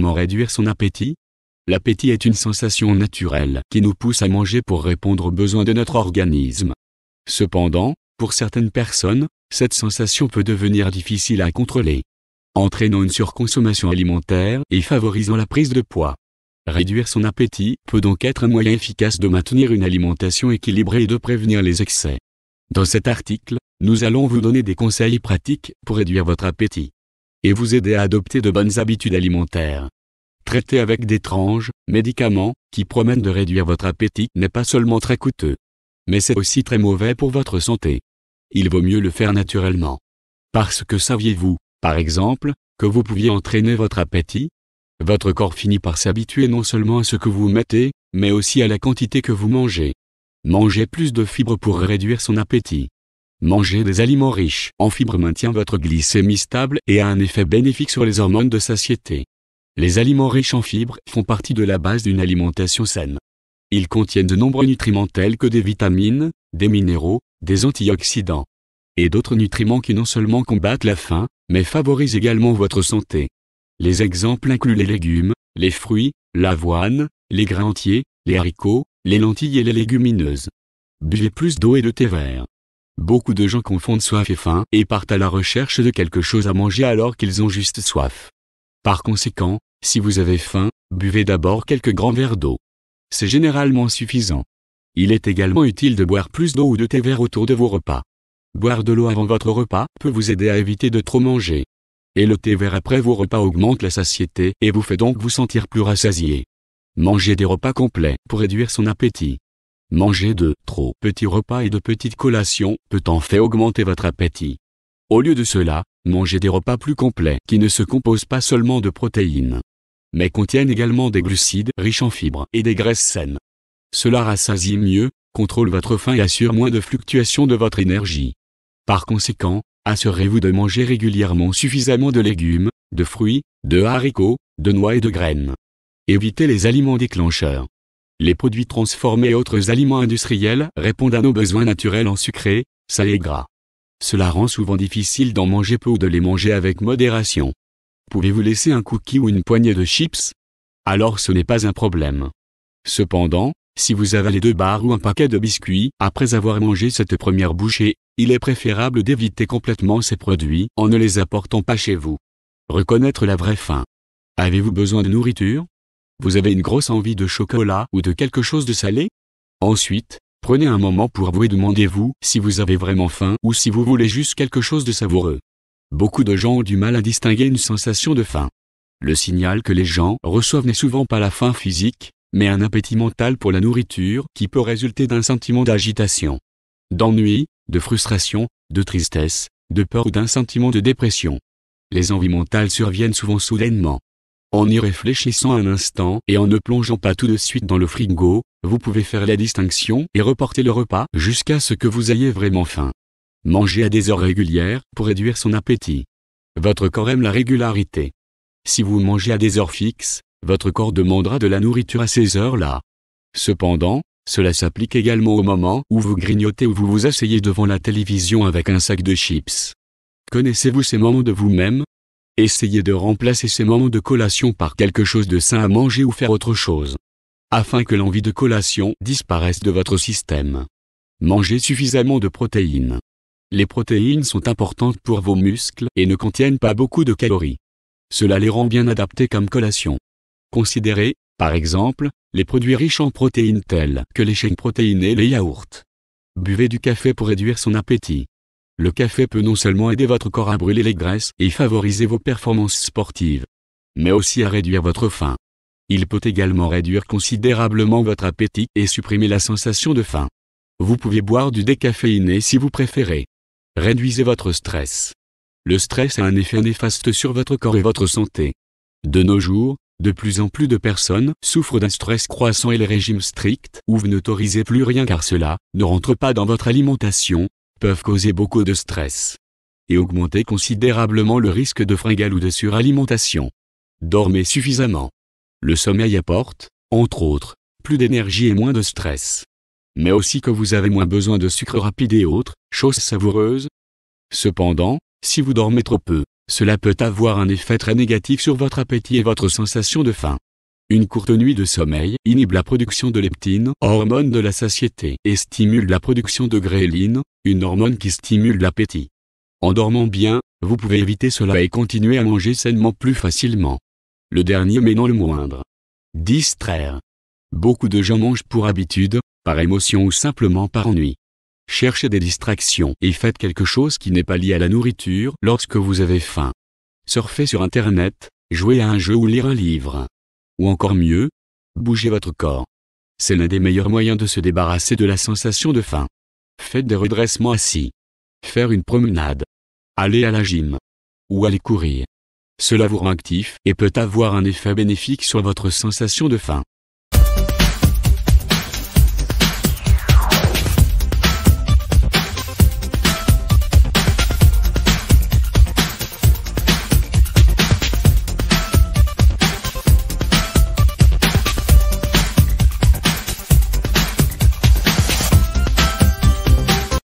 comment réduire son appétit? L'appétit est une sensation naturelle qui nous pousse à manger pour répondre aux besoins de notre organisme. Cependant, pour certaines personnes, cette sensation peut devenir difficile à contrôler, entraînant une surconsommation alimentaire et favorisant la prise de poids. Réduire son appétit peut donc être un moyen efficace de maintenir une alimentation équilibrée et de prévenir les excès. Dans cet article, nous allons vous donner des conseils pratiques pour réduire votre appétit et vous aider à adopter de bonnes habitudes alimentaires. Traiter avec d'étranges médicaments qui promettent de réduire votre appétit n'est pas seulement très coûteux, mais c'est aussi très mauvais pour votre santé. Il vaut mieux le faire naturellement. Parce que saviez-vous, par exemple, que vous pouviez entraîner votre appétit? Votre corps finit par s'habituer non seulement à ce que vous mettez, mais aussi à la quantité que vous mangez. Mangez plus de fibres pour réduire son appétit. Manger des aliments riches en fibres maintient votre glycémie stable et a un effet bénéfique sur les hormones de satiété. Les aliments riches en fibres font partie de la base d'une alimentation saine. Ils contiennent de nombreux nutriments tels que des vitamines, des minéraux, des antioxydants et d'autres nutriments qui non seulement combattent la faim, mais favorisent également votre santé. Les exemples incluent les légumes, les fruits, l'avoine, les grains entiers, les haricots, les lentilles et les légumineuses. Buvez plus d'eau et de thé vert. Beaucoup de gens confondent soif et faim et partent à la recherche de quelque chose à manger alors qu'ils ont juste soif. Par conséquent, si vous avez faim, buvez d'abord quelques grands verres d'eau. C'est généralement suffisant. Il est également utile de boire plus d'eau ou de thé vert autour de vos repas. Boire de l'eau avant votre repas peut vous aider à éviter de trop manger. Et le thé vert après vos repas augmente la satiété et vous fait donc vous sentir plus rassasié. Mangez des repas complets pour réduire son appétit. Manger de trop petits repas et de petites collations peut en fait augmenter votre appétit. Au lieu de cela, mangez des repas plus complets qui ne se composent pas seulement de protéines, mais contiennent également des glucides riches en fibres et des graisses saines. Cela rassasie mieux, contrôle votre faim et assure moins de fluctuations de votre énergie. Par conséquent, assurez-vous de manger régulièrement suffisamment de légumes, de fruits, de haricots, de noix et de graines. Évitez les aliments déclencheurs. Les produits transformés et autres aliments industriels répondent à nos besoins naturels en sucré, salé et gras. Cela rend souvent difficile d'en manger peu ou de les manger avec modération. Pouvez-vous laisser un cookie ou une poignée de chips? Alors ce n'est pas un problème. Cependant, si vous avalez 2 barres ou un paquet de biscuits après avoir mangé cette première bouchée, il est préférable d'éviter complètement ces produits en ne les apportant pas chez vous. Reconnaître la vraie faim. Avez-vous besoin de nourriture? Vous avez une grosse envie de chocolat ou de quelque chose de salé? Ensuite, prenez un moment pour vous et demandez-vous si vous avez vraiment faim ou si vous voulez juste quelque chose de savoureux. Beaucoup de gens ont du mal à distinguer une sensation de faim. Le signal que les gens reçoivent n'est souvent pas la faim physique, mais un appétit mental pour la nourriture qui peut résulter d'un sentiment d'agitation, d'ennui, de frustration, de tristesse, de peur ou d'un sentiment de dépression. Les envies mentales surviennent souvent soudainement. En y réfléchissant un instant et en ne plongeant pas tout de suite dans le frigo, vous pouvez faire la distinction et reporter le repas jusqu'à ce que vous ayez vraiment faim. Mangez à des heures régulières pour réduire son appétit. Votre corps aime la régularité. Si vous mangez à des heures fixes, votre corps demandera de la nourriture à ces heures-là. Cependant, cela s'applique également au moment où vous grignotez ou vous vous asseyez devant la télévision avec un sac de chips. Connaissez-vous ces moments de vous-même? Essayez de remplacer ces moments de collation par quelque chose de sain à manger ou faire autre chose, afin que l'envie de collation disparaisse de votre système. Mangez suffisamment de protéines. Les protéines sont importantes pour vos muscles et ne contiennent pas beaucoup de calories. Cela les rend bien adaptés comme collation. Considérez, par exemple, les produits riches en protéines tels que les shakes protéinés et les yaourts. Buvez du café pour réduire son appétit. Le café peut non seulement aider votre corps à brûler les graisses et favoriser vos performances sportives, mais aussi à réduire votre faim. Il peut également réduire considérablement votre appétit et supprimer la sensation de faim. Vous pouvez boire du décaféiné si vous préférez. Réduisez votre stress. Le stress a un effet néfaste sur votre corps et votre santé. De nos jours, de plus en plus de personnes souffrent d'un stress croissant et les régimes stricts où vous n'autorisez plus rien car cela ne rentre pas dans votre alimentation, peuvent causer beaucoup de stress et augmenter considérablement le risque de fringale ou de suralimentation. Dormez suffisamment. Le sommeil apporte, entre autres, plus d'énergie et moins de stress. Mais aussi que vous avez moins besoin de sucre rapide et autres choses savoureuses. Cependant, si vous dormez trop peu, Cela peut avoir un effet très négatif sur votre appétit et votre sensation de faim. Une courte nuit de sommeil inhibe la production de leptine, hormone de la satiété, et stimule la production de gréline, une hormone qui stimule l'appétit. En dormant bien, vous pouvez éviter cela et continuer à manger sainement plus facilement. Le dernier mais non le moindre. Distraire. Beaucoup de gens mangent pour habitude, par émotion ou simplement par ennui. Cherchez des distractions et faites quelque chose qui n'est pas lié à la nourriture lorsque vous avez faim. Surfez sur Internet, jouez à un jeu ou lire un livre. Ou encore mieux, bougez votre corps. C'est l'un des meilleurs moyens de se débarrasser de la sensation de faim. Faites des redressements assis. Faire une promenade. Aller à la gym. Ou aller courir. Cela vous rend actif et peut avoir un effet bénéfique sur votre sensation de faim.